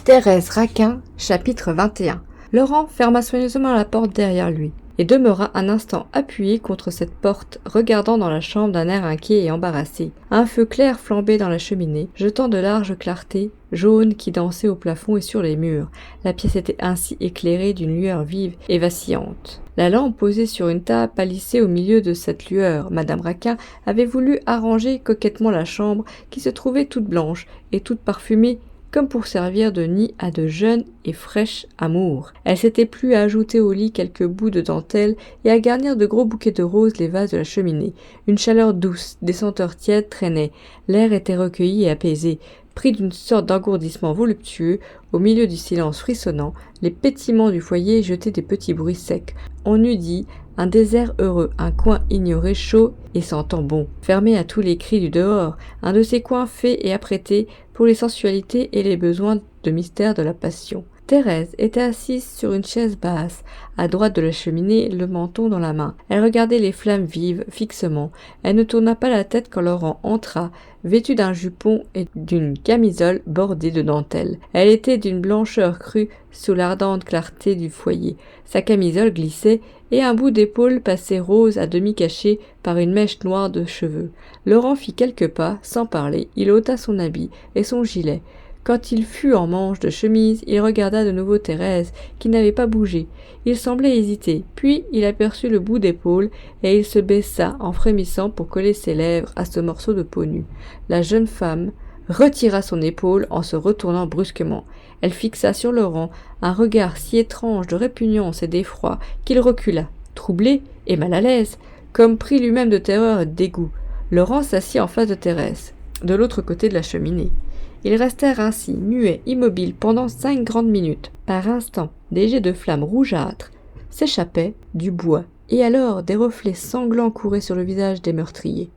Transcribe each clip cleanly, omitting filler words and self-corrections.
Thérèse Raquin, chapitre 21. Laurent ferma soigneusement la porte derrière lui et demeura un instant appuyé contre cette porte, regardant dans la chambre d'un air inquiet et embarrassé. Un feu clair flambait dans la cheminée, jetant de larges clartés jaunes qui dansaient au plafond et sur les murs. La pièce était ainsi éclairée d'une lueur vive et vacillante. La lampe posée sur une table pâlissait au milieu de cette lueur. Madame Raquin avait voulu arranger coquettement la chambre, qui se trouvait toute blanche et toute parfumée, comme pour servir de nid à de jeunes et fraîches amours. Elle s'était plu à ajouter au lit quelques bouts de dentelle et à garnir de gros bouquets de roses les vases de la cheminée. Une chaleur douce, des senteurs tièdes traînaient. L'air était recueilli et apaisé. Pris d'une sorte d'engourdissement voluptueux, au milieu du silence frissonnant, les pétillements du foyer jetaient des petits bruits secs. On eût dit un désert heureux, un coin ignoré, chaud et sentant bon, fermé à tous les cris du dehors, un de ces coins faits et apprêtés pour les sensualités et les besoins de mystère de la passion. Thérèse était assise sur une chaise basse, à droite de la cheminée, le menton dans la main. Elle regardait les flammes vives, fixement. Elle ne tourna pas la tête quand Laurent entra, vêtu d'un jupon et d'une camisole bordée de dentelle. Elle était d'une blancheur crue sous l'ardente clarté du foyer. Sa camisole glissait et un bout d'épaule passait rose à demi caché par une mèche noire de cheveux. Laurent fit quelques pas, sans parler. Il ôta son habit et son gilet. Quand il fut en manche de chemise, il regarda de nouveau Thérèse, qui n'avait pas bougé. Il semblait hésiter, puis il aperçut le bout d'épaule, et il se baissa en frémissant pour coller ses lèvres à ce morceau de peau nue. La jeune femme retira son épaule en se retournant brusquement. Elle fixa sur Laurent un regard si étrange de répugnance et d'effroi qu'il recula, troublé et mal à l'aise, comme pris lui-même de terreur et de dégoût. Laurent s'assit en face de Thérèse, de l'autre côté de la cheminée. Ils restèrent ainsi, muets, immobiles, pendant 5 grandes minutes. Par instants, des jets de flammes rougeâtres s'échappaient du bois, et alors des reflets sanglants couraient sur le visage des meurtriers.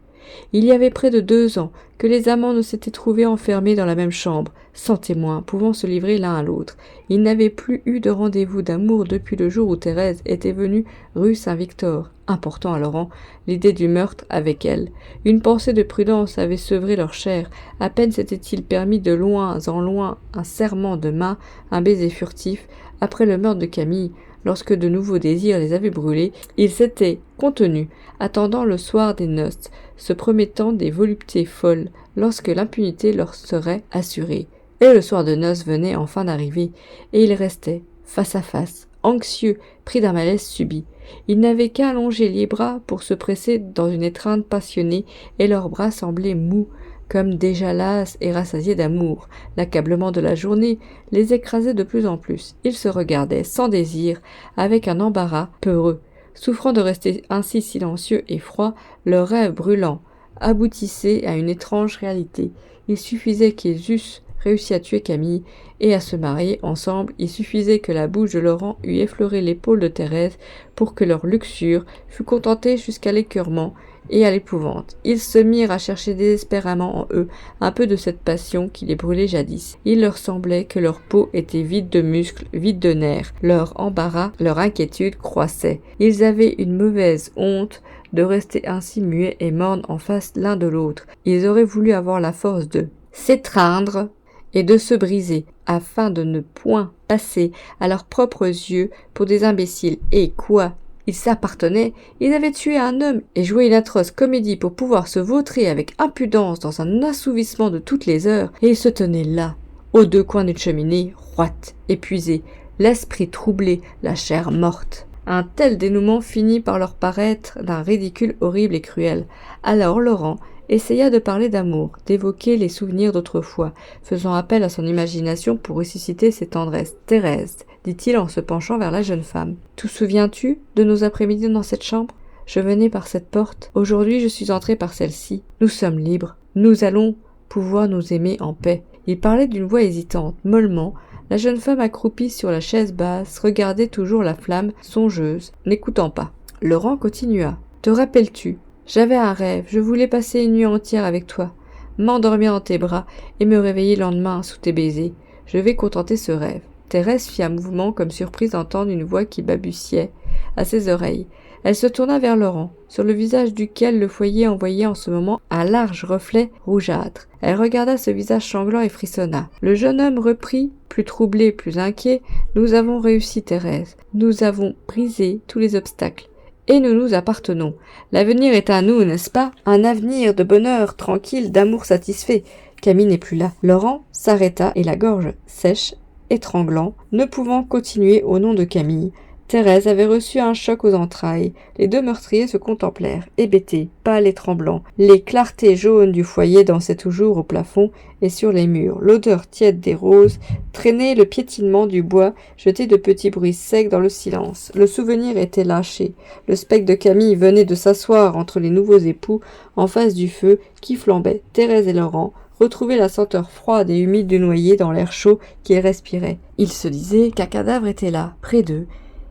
Il y avait près de 2 ans que les amants ne s'étaient trouvés enfermés dans la même chambre, sans témoins, pouvant se livrer l'un à l'autre. Ils n'avaient plus eu de rendez-vous d'amour depuis le jour où Thérèse était venue rue Saint-Victor, important à Laurent, l'idée du meurtre avec elle. Une pensée de prudence avait sevré leur chair. À peine s'était-il permis de loin en loin un serrement de main, un baiser furtif, après le meurtre de Camille. Lorsque de nouveaux désirs les avaient brûlés, ils s'étaient contenus, attendant le soir des noces, se promettant des voluptés folles, lorsque l'impunité leur serait assurée. Et le soir de noces venait enfin d'arriver, et ils restaient, face à face, anxieux, pris d'un malaise subit. Ils n'avaient qu'à allonger les bras pour se presser dans une étreinte passionnée, et leurs bras semblaient mous, comme déjà las et rassasiés d'amour. L'accablement de la journée les écrasait de plus en plus. Ils se regardaient sans désir, avec un embarras peureux. Souffrant de rester ainsi silencieux et froids, leur rêve brûlant aboutissait à une étrange réalité. Il suffisait qu'ils eussent réussi à tuer Camille et à se marier ensemble. Il suffisait que la bouche de Laurent eût effleuré l'épaule de Thérèse pour que leur luxure fût contentée jusqu'à l'écœurement et à l'épouvante. Ils se mirent à chercher désespérément en eux un peu de cette passion qui les brûlait jadis. Il leur semblait que leur peau était vide de muscles, vide de nerfs. Leur embarras, leur inquiétude croissaient. Ils avaient une mauvaise honte de rester ainsi muets et mornes en face l'un de l'autre. Ils auraient voulu avoir la force de s'étreindre et de se briser, afin de ne point passer à leurs propres yeux pour des imbéciles. Et quoi ? Ils s'appartenaient, ils avaient tué un homme et joué une atroce comédie pour pouvoir se vautrer avec impudence dans un assouvissement de toutes les heures, et ils se tenaient là, aux 2 coins d'une cheminée, roites, épuisés, l'esprit troublé, la chair morte. Un tel dénouement finit par leur paraître d'un ridicule horrible et cruel. Alors Laurent essaya de parler d'amour, d'évoquer les souvenirs d'autrefois, faisant appel à son imagination pour ressusciter ses tendresses. « Thérèse, dit-il en se penchant vers la jeune femme, te souviens-tu de nos après-midi dans cette chambre ? Je venais par cette porte. Aujourd'hui, je suis entré par celle-ci. Nous sommes libres. Nous allons pouvoir nous aimer en paix. » Il parlait d'une voix hésitante, mollement. La jeune femme accroupie sur la chaise basse regardait toujours la flamme, songeuse, n'écoutant pas. Laurent continua. « Te rappelles-tu ? J'avais un rêve, je voulais passer une nuit entière avec toi, m'endormir dans tes bras et me réveiller le lendemain sous tes baisers. Je vais contenter ce rêve. » Thérèse fit un mouvement comme surprise d'entendre une voix qui balbutiait à ses oreilles. Elle se tourna vers Laurent, sur le visage duquel le foyer envoyait en ce moment un large reflet rougeâtre. Elle regarda ce visage sanglant et frissonna. Le jeune homme reprit, plus troublé, plus inquiet. « Nous avons réussi, Thérèse. Nous avons brisé tous les obstacles. Et nous nous appartenons. L'avenir est à nous, n'est-ce pas? Un avenir de bonheur tranquille, d'amour satisfait. Camille n'est plus là. » Laurent s'arrêta et la gorge sèche, étranglant, ne pouvant continuer au nom de Camille. Thérèse avait reçu un choc aux entrailles. Les deux meurtriers se contemplèrent, hébétés, pâles et tremblants. Les clartés jaunes du foyer dansaient toujours au plafond et sur les murs. L'odeur tiède des roses traînait le piétinement du bois, jetait de petits bruits secs dans le silence. Le souvenir était lâché. Le spectre de Camille venait de s'asseoir entre les nouveaux époux, en face du feu qui flambait. Thérèse et Laurent retrouvaient la senteur froide et humide du noyer dans l'air chaud qu'ils respiraient. Ils se disaient qu'un cadavre était là, près d'eux,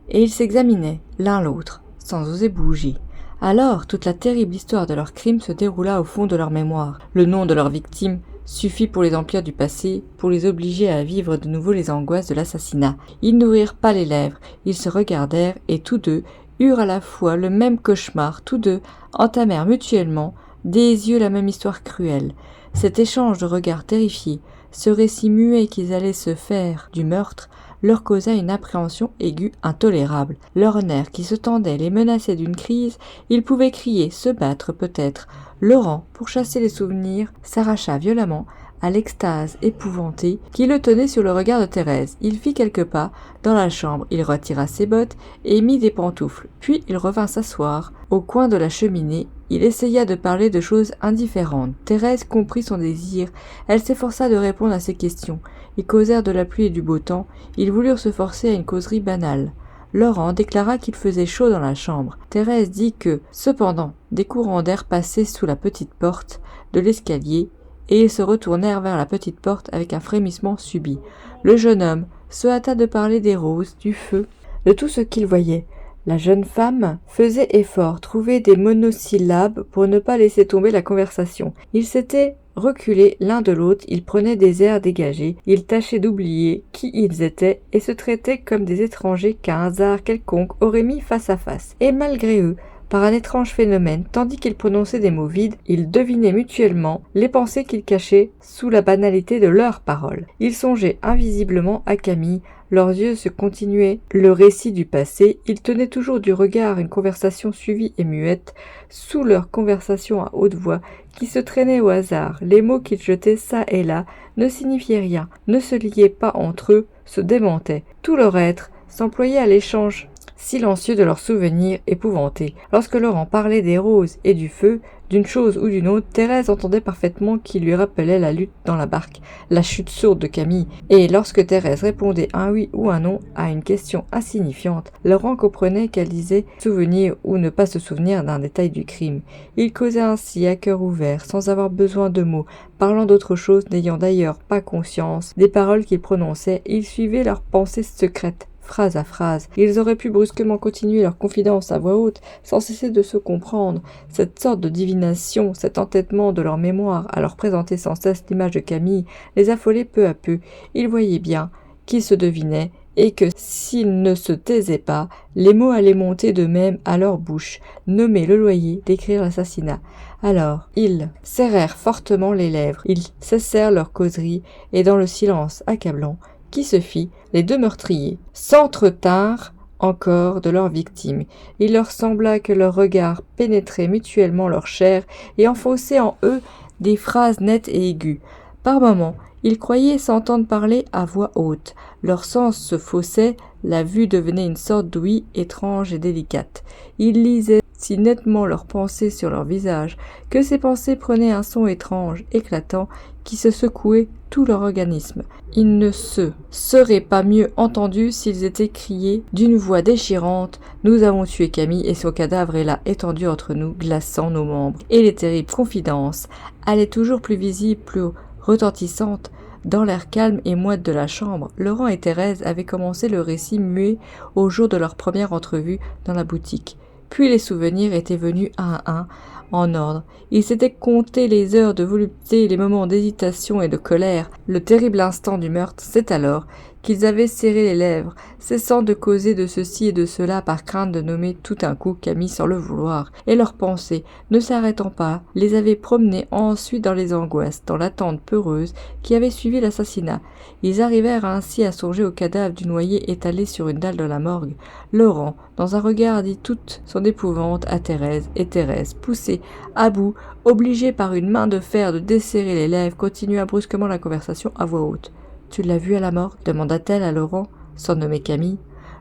et ils s'examinaient l'un l'autre, sans oser bouger. Alors, toute la terrible histoire de leur crime se déroula au fond de leur mémoire. Le nom de leur victime suffit pour les emplir du passé, pour les obliger à vivre de nouveau les angoisses de l'assassinat. Ils n'ouvrirent pas les lèvres, ils se regardèrent, et tous deux eurent à la fois le même cauchemar, tous deux entamèrent mutuellement des yeux la même histoire cruelle. Cet échange de regards terrifiés, ce récit muet qu'ils allaient se faire du meurtre, leur causa une appréhension aiguë intolérable. Leurs nerfs qui se tendaient les menaçaient d'une crise. Ils pouvaient crier, se battre peut-être. Laurent, pour chasser les souvenirs, s'arracha violemment à l'extase épouvantée qui le tenait sur le regard de Thérèse. Il fit quelques pas dans la chambre, il retira ses bottes et mit des pantoufles. Puis il revint s'asseoir au coin de la cheminée. Il essaya de parler de choses indifférentes. Thérèse comprit son désir. Elle s'efforça de répondre à ses questions. Ils causèrent de la pluie et du beau temps. Ils voulurent se forcer à une causerie banale. Laurent déclara qu'il faisait chaud dans la chambre. Thérèse dit que, cependant, des courants d'air passaient sous la petite porte de l'escalier et ils se retournèrent vers la petite porte avec un frémissement subit. Le jeune homme se hâta de parler des roses, du feu, de tout ce qu'il voyait. La jeune femme faisait effort, trouvait des monosyllabes pour ne pas laisser tomber la conversation. Ils s'étaient reculés l'un de l'autre, ils prenaient des airs dégagés, ils tâchaient d'oublier qui ils étaient et se traitaient comme des étrangers qu'un hasard quelconque aurait mis face à face. Et malgré eux, par un étrange phénomène, tandis qu'ils prononçaient des mots vides, ils devinaient mutuellement les pensées qu'ils cachaient sous la banalité de leurs paroles. Ils songeaient invisiblement à Camille, leurs yeux se continuaient le récit du passé, ils tenaient toujours du regard une conversation suivie et muette, sous leur conversation à haute voix, qui se traînait au hasard. Les mots qu'ils jetaient çà et là ne signifiaient rien, ne se liaient pas entre eux, se démentaient. Tout leur être s'employait à l'échange silencieux de leurs souvenirs épouvantés. Lorsque Laurent parlait des roses et du feu, d'une chose ou d'une autre, Thérèse entendait parfaitement qu'il lui rappelait la lutte dans la barque, la chute sourde de Camille, et lorsque Thérèse répondait un oui ou un non à une question insignifiante, Laurent comprenait qu'elle disait souvenir ou ne pas se souvenir d'un détail du crime. Il causait ainsi à cœur ouvert, sans avoir besoin de mots, parlant d'autre chose, n'ayant d'ailleurs pas conscience des paroles qu'ils prononçaient, ils suivaient leurs pensées secrètes. Phrase à phrase, ils auraient pu brusquement continuer leur confidence à voix haute, sans cesser de se comprendre. Cette sorte de divination, cet entêtement de leur mémoire à leur présenter sans cesse l'image de Camille, les affolait peu à peu. Ils voyaient bien qu'ils se devinaient, et que s'ils ne se taisaient pas, les mots allaient monter d'eux-mêmes à leur bouche, nommer le loyer, décrire l'assassinat. Alors, ils serrèrent fortement les lèvres, ils cessèrent leur causerie, et dans le silence accablant qui se fit, les deux meurtriers s'entretinrent encore de leurs victimes. Il leur sembla que leurs regards pénétraient mutuellement leur chair et enfonçaient en eux des phrases nettes et aiguës. Par moments, ils croyaient s'entendre parler à voix haute. Leur sens se faussait, la vue devenait une sorte d'ouïe étrange et délicate. Ils lisaient si nettement leurs pensées sur leur visage que ces pensées prenaient un son étrange, éclatant, qui se secouait tout leur organisme. Ils ne se seraient pas mieux entendus s'ils étaient criés d'une voix déchirante « Nous avons tué Camille et son cadavre est là étendu entre nous, glaçant nos membres. » Et les terribles confidences allaient toujours plus visibles, plus retentissantes. Dans l'air calme et moite de la chambre, Laurent et Thérèse avaient commencé le récit muet au jour de leur première entrevue dans la boutique. Puis les souvenirs étaient venus un à un, en ordre. Il s'était compté les heures de volupté, les moments d'hésitation et de colère. Le terrible instant du meurtre, c'est alors qu'ils avaient serré les lèvres, cessant de causer de ceci et de cela par crainte de nommer tout un coup Camille sans le vouloir, et leurs pensées, ne s'arrêtant pas, les avaient promenés ensuite dans les angoisses, dans l'attente peureuse qui avait suivi l'assassinat. Ils arrivèrent ainsi à songer au cadavre du noyé étalé sur une dalle de la morgue. Laurent, dans un regard, dit toute son épouvante à Thérèse, et Thérèse, poussée à bout, obligée par une main de fer de desserrer les lèvres, continua brusquement la conversation à voix haute. « Tu l'as vu à la morgue ?» demanda-t-elle à Laurent, sans nommer Camille.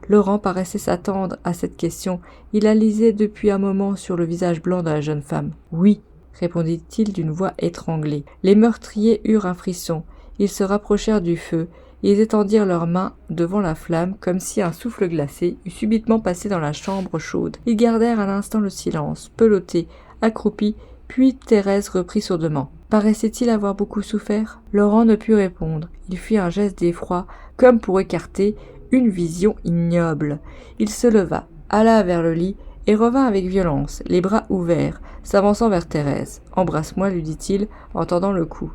Laurent paraissait s'attendre à cette question. Il la lisait depuis un moment sur le visage blanc de la jeune femme. « Oui !» répondit-il d'une voix étranglée. Les meurtriers eurent un frisson. Ils se rapprochèrent du feu. Ils étendirent leurs mains devant la flamme, comme si un souffle glacé eût subitement passé dans la chambre chaude. Ils gardèrent un instant le silence, pelottés, accroupis, puis Thérèse reprit sourdement. Paraissait-il avoir beaucoup souffert ? Laurent ne put répondre. Il fit un geste d'effroi, comme pour écarter une vision ignoble. Il se leva, alla vers le lit, et revint avec violence, les bras ouverts, s'avançant vers Thérèse. « Embrasse-moi, lui dit-il, en tendant le cou.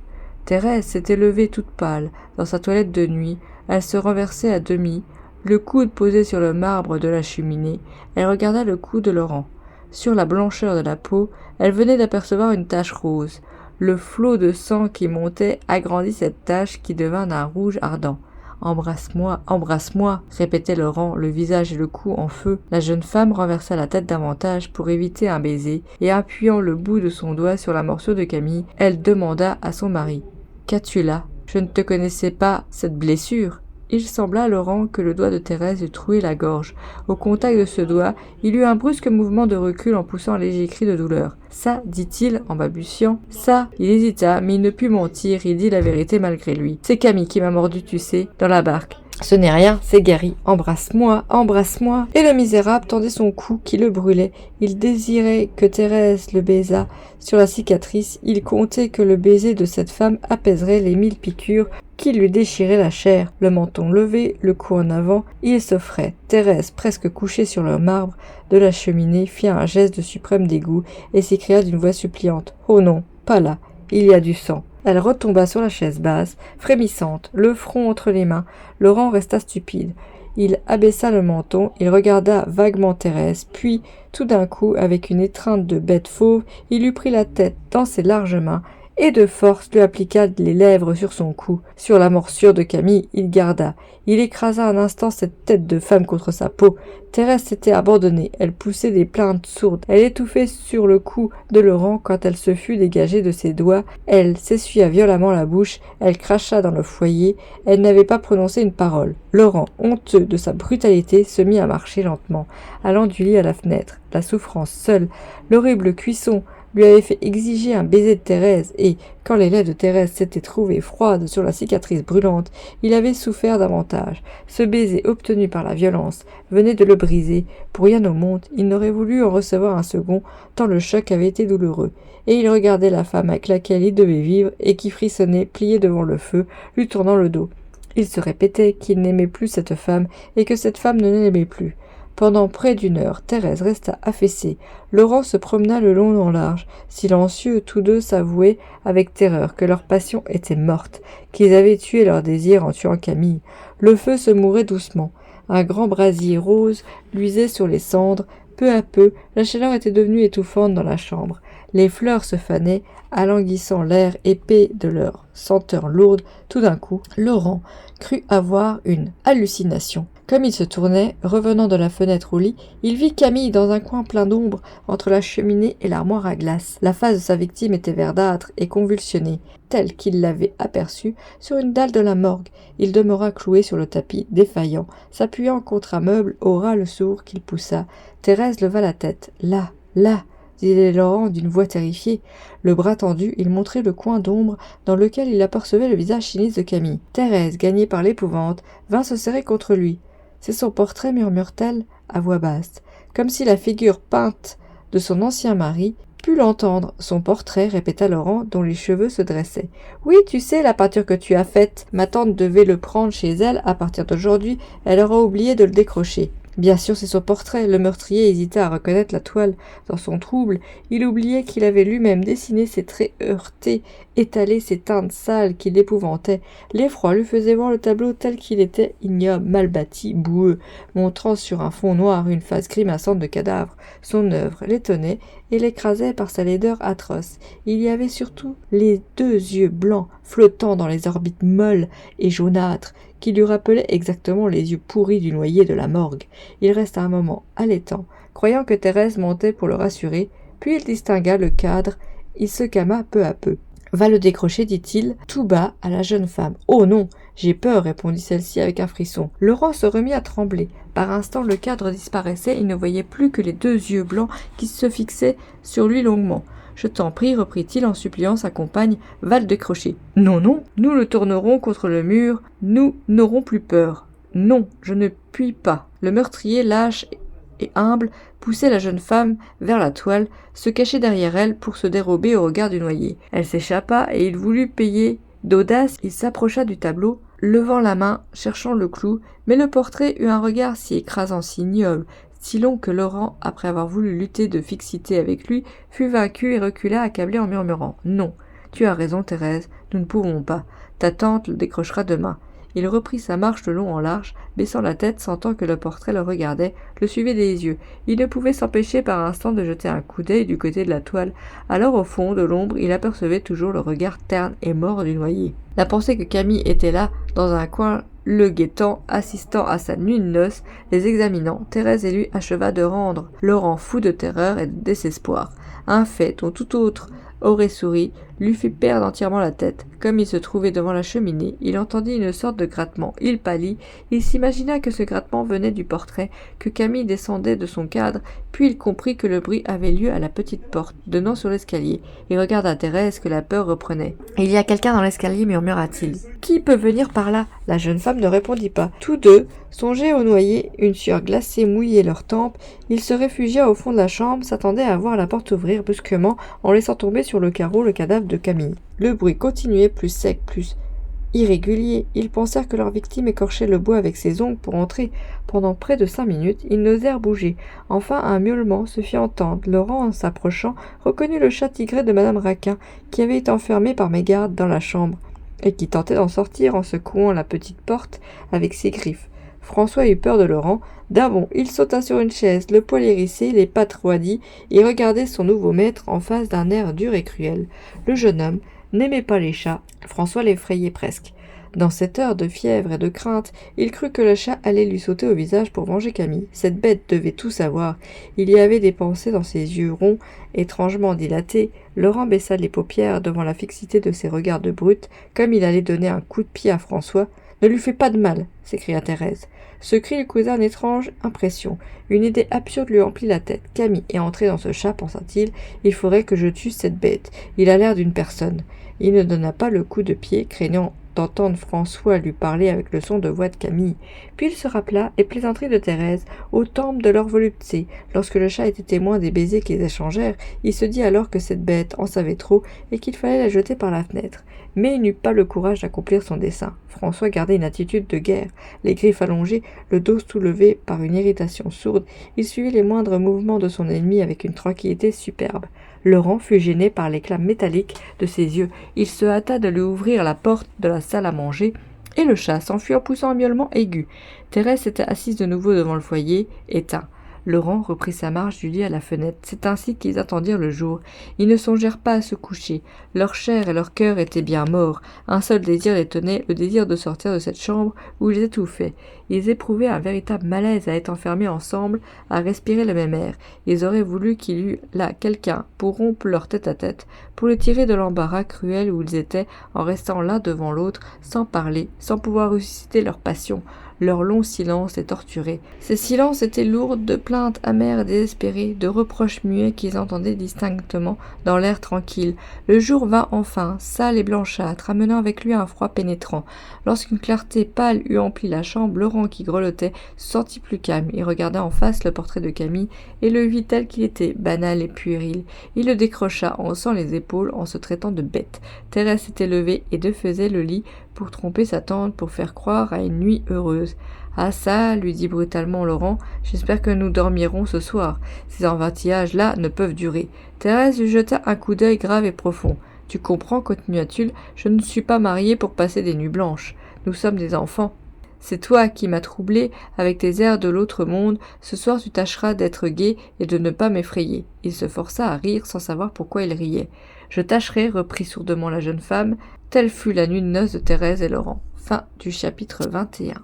Thérèse s'était levée toute pâle, dans sa toilette de nuit. Elle se renversait à demi, le coude posé sur le marbre de la cheminée. Elle regarda le cou de Laurent. Sur la blancheur de la peau, elle venait d'apercevoir une tache rose. Le flot de sang qui montait agrandit cette tache qui devint d'un rouge ardent. « Embrasse-moi, embrasse-moi » répétait Laurent, le visage et le cou en feu. La jeune femme renversa la tête davantage pour éviter un baiser, et appuyant le bout de son doigt sur la morsure de Camille, elle demanda à son mari « Qu'as-tu là ? Je ne te connaissais pas cette blessure ?» Il sembla à Laurent que le doigt de Thérèse eût troué la gorge. Au contact de ce doigt, il eut un brusque mouvement de recul en poussant un léger cri de douleur. « Ça, dit-il en balbutiant. Ça !» Il hésita, mais il ne put mentir, il dit la vérité malgré lui. « C'est Camille qui m'a mordu, tu sais, dans la barque. » « Ce n'est rien, c'est Gary. Embrasse-moi, embrasse-moi !» Et le misérable tendait son cou qui le brûlait. Il désirait que Thérèse le baisât sur la cicatrice. Il comptait que le baiser de cette femme apaiserait les 1000 piqûres qui lui déchiraient la chair. Le menton levé, le cou en avant, il s'offrait. Thérèse, presque couchée sur le marbre de la cheminée, fit un geste de suprême dégoût et s'écria d'une voix suppliante. « Oh non, pas là, il y a du sang !» Elle retomba sur la chaise basse, frémissante, le front entre les mains. Laurent resta stupide. Il abaissa le menton, il regarda vaguement Thérèse, puis, tout d'un coup, avec une étreinte de bête fauve, il lui prit la tête dans ses larges mains, et de force lui appliqua les lèvres sur son cou. Sur la morsure de Camille, il garda. Il écrasa un instant cette tête de femme contre sa peau. Thérèse s'était abandonnée, elle poussait des plaintes sourdes. Elle étouffait sur le cou de Laurent quand elle se fut dégagée de ses doigts. Elle s'essuya violemment la bouche, elle cracha dans le foyer, elle n'avait pas prononcé une parole. Laurent, honteux de sa brutalité, se mit à marcher lentement, allant du lit à la fenêtre. La souffrance seule, l'horrible cuisson, lui avait fait exiger un baiser de Thérèse, et, quand les lèvres de Thérèse s'étaient trouvées froides sur la cicatrice brûlante, il avait souffert davantage. Ce baiser obtenu par la violence venait de le briser. Pour rien au monde, il n'aurait voulu en recevoir un second, tant le choc avait été douloureux. Et il regardait la femme avec laquelle il devait vivre, et qui frissonnait, pliée devant le feu, lui tournant le dos. Il se répétait qu'il n'aimait plus cette femme, et que cette femme ne l'aimait plus. Pendant près d'une heure, Thérèse resta affaissée. Laurent se promena le long en large. Silencieux, tous deux s'avouaient avec terreur que leur passion était morte, qu'ils avaient tué leur désir en tuant Camille. Le feu se mourait doucement. Un grand brasier rose luisait sur les cendres. Peu à peu, la chaleur était devenue étouffante dans la chambre. Les fleurs se fanaient, alanguissant l'air épais de leur senteur lourde. Tout d'un coup, Laurent crut avoir une hallucination. Comme il se tournait, revenant de la fenêtre au lit, il vit Camille dans un coin plein d'ombre entre la cheminée et l'armoire à glace. La face de sa victime était verdâtre et convulsionnée, telle qu'il l'avait aperçue sur une dalle de la morgue. Il demeura cloué sur le tapis, défaillant, s'appuyant contre un meuble au ras le sourd qu'il poussa. Thérèse leva la tête. « Là, là !» disait Laurent d'une voix terrifiée. Le bras tendu, il montrait le coin d'ombre dans lequel il apercevait le visage sinistre de Camille. Thérèse, gagnée par l'épouvante, vint se serrer contre lui. « C'est son portrait, murmure-t-elle à voix basse, comme si la figure peinte de son ancien mari pût l'entendre. Son portrait, répéta Laurent, dont les cheveux se dressaient. Oui, tu sais, la peinture que tu as faite. Ma tante devait le prendre chez elle à partir d'aujourd'hui, elle aura oublié de le décrocher. Bien sûr, c'est son portrait. Le meurtrier hésitait à reconnaître la toile. Dans son trouble, il oubliait qu'il avait lui-même dessiné ses traits heurtés, étalé ses teintes sales qui l'épouvantaient. L'effroi lui faisait voir le tableau tel qu'il était, ignoble, mal bâti, boueux, montrant sur un fond noir une face grimaçante de cadavre. Son œuvre l'étonnait et l'écrasait par sa laideur atroce. Il y avait surtout les 2 yeux blancs flottant dans les orbites molles et jaunâtres, qui lui rappelaient exactement les yeux pourris du noyé de la morgue. Il resta un moment haletant, croyant que Thérèse mentait pour le rassurer, puis il distingua le cadre, il se calma peu à peu. « Va le décrocher, dit-il, tout bas à la jeune femme. « Oh non, j'ai peur, répondit celle-ci avec un frisson. Laurent se remit à trembler. Par instants, le cadre disparaissait, il ne voyait plus que les 2 yeux blancs qui se fixaient sur lui longuement. « Je t'en prie, reprit-il en suppliant sa compagne, va le décrocher. Non, non, nous le tournerons contre le mur, nous n'aurons plus peur. Non, je ne puis pas. Le meurtrier, lâche et humble, poussait la jeune femme vers la toile, se cachait derrière elle pour se dérober au regard du noyé. Elle s'échappa et il voulut payer d'audace, il s'approcha du tableau, levant la main, cherchant le clou, mais le portrait eut un regard si écrasant, si ignoble, si long que Laurent, après avoir voulu lutter de fixité avec lui, fut vaincu et recula accablé en murmurant « Non, tu as raison Thérèse, nous ne pouvons pas. Ta tante le décrochera demain. » Il reprit sa marche de long en large, baissant la tête, sentant que le portrait le regardait, le suivait des yeux. Il ne pouvait s'empêcher par instant de jeter un coup d'œil du côté de la toile. Alors au fond de l'ombre, il apercevait toujours le regard terne et mort du noyé. La pensée que Camille était là, dans un coin, le guettant, assistant à sa nuit de noces, les examinant, Thérèse et lui acheva de rendre Laurent fou de terreur et de désespoir. Un fait dont tout autre aurait souri, lui fit perdre entièrement la tête. Comme il se trouvait devant la cheminée, il entendit une sorte de grattement. Il pâlit, il s'imagina que ce grattement venait du portrait, que Camille descendait de son cadre, puis il comprit que le bruit avait lieu à la petite porte, donnant sur l'escalier. Il regarda Thérèse que la peur reprenait. « Il y a quelqu'un dans l'escalier, murmura-t-il. Qui peut venir par là ?» La jeune femme ne répondit pas. Tous deux songeaient au noyé, une sueur glacée mouillait leurs tempes. Ils se réfugia au fond de la chambre, s'attendaient à voir la porte ouvrir brusquement en laissant tomber sur le carreau le cadavre de Camille. Le bruit continuait, plus sec, plus irrégulier. Ils pensèrent que leur victime écorchait le bois avec ses ongles pour entrer. Pendant près de 5 minutes, ils n'osèrent bouger. Enfin, un miaulement se fit entendre. Laurent, en s'approchant, reconnut le chat tigré de Madame Raquin, qui avait été enfermé par mégarde dans la chambre, et qui tentait d'en sortir en secouant la petite porte avec ses griffes. François eut peur de Laurent. D'un bond, il sauta sur une chaise, le poil hérissé, les pattes roidies, et regardait son nouveau maître en face d'un air dur et cruel. Le jeune homme n'aimait pas les chats. François l'effrayait presque. Dans cette heure de fièvre et de crainte, il crut que le chat allait lui sauter au visage pour venger Camille. Cette bête devait tout savoir. Il y avait des pensées dans ses yeux ronds, étrangement dilatés. Laurent baissa les paupières devant la fixité de ses regards de brute, comme il allait donner un coup de pied à François. « Ne lui fais pas de mal !» s'écria Thérèse. Ce cri lui causa une étrange impression. Une idée absurde lui emplit la tête. « Camille est entrée dans ce chat, pensa-t-il. Il faudrait que je tue cette bête. Il a l'air d'une personne. » Il ne donna pas le coup de pied, craignant d'entendre François lui parler avec le son de voix de Camille. Puis il se rappela les plaisanteries de Thérèse, au temple de leur volupté. Lorsque le chat était témoin des baisers qu'ils échangèrent, il se dit alors que cette bête en savait trop et qu'il fallait la jeter par la fenêtre. Mais il n'eut pas le courage d'accomplir son dessein. François gardait une attitude de guerre, les griffes allongées, le dos soulevé par une irritation sourde. Il suivait les moindres mouvements de son ennemi avec une tranquillité superbe. Laurent fut gêné par l'éclat métallique de ses yeux. Il se hâta de lui ouvrir la porte de la salle à manger, et le chat s'enfuit en poussant un miaulement aigu. Thérèse était assise de nouveau devant le foyer, éteint. Laurent reprit sa marche du lit à la fenêtre. C'est ainsi qu'ils attendirent le jour. Ils ne songèrent pas à se coucher. Leur chair et leur cœur étaient bien morts. Un seul désir les tenait, le désir de sortir de cette chambre où ils étouffaient. Ils éprouvaient un véritable malaise à être enfermés ensemble, à respirer le même air. Ils auraient voulu qu'il y eût là quelqu'un pour rompre leur tête-à-tête, pour les tirer de l'embarras cruel où ils étaient, en restant l'un devant l'autre, sans parler, sans pouvoir ressusciter leur passion. Leur long silence les torturait. Ces silences étaient lourds de plaintes amères et désespérées, de reproches muets qu'ils entendaient distinctement dans l'air tranquille. Le jour vint enfin, sale et blanchâtre, amenant avec lui un froid pénétrant. Lorsqu'une clarté pâle eut empli la chambre, Laurent, qui grelottait, se sentit plus calme. Il regarda en face le portrait de Camille et le vit tel qu'il était, banal et puéril. Il le décrocha en haussant les épaules, en se traitant de bête. Thérèse s'était levée et défaisait le lit pour tromper sa tante, pour faire croire à une nuit heureuse. « Ah ça, lui dit brutalement Laurent, j'espère que nous dormirons ce soir. Ces enfantillages-là ne peuvent durer. » Thérèse lui jeta un coup d'œil grave et profond. « Tu comprends, continua-t-il, je ne suis pas mariée pour passer des nuits blanches. Nous sommes des enfants. C'est toi qui m'as troublé avec tes airs de l'autre monde. Ce soir tu tâcheras d'être gai et de ne pas m'effrayer. » Il se força à rire sans savoir pourquoi il riait. « Je tâcherai, reprit sourdement la jeune femme. Telle fut la nuit de noces de Thérèse et Laurent. Fin du chapitre 21.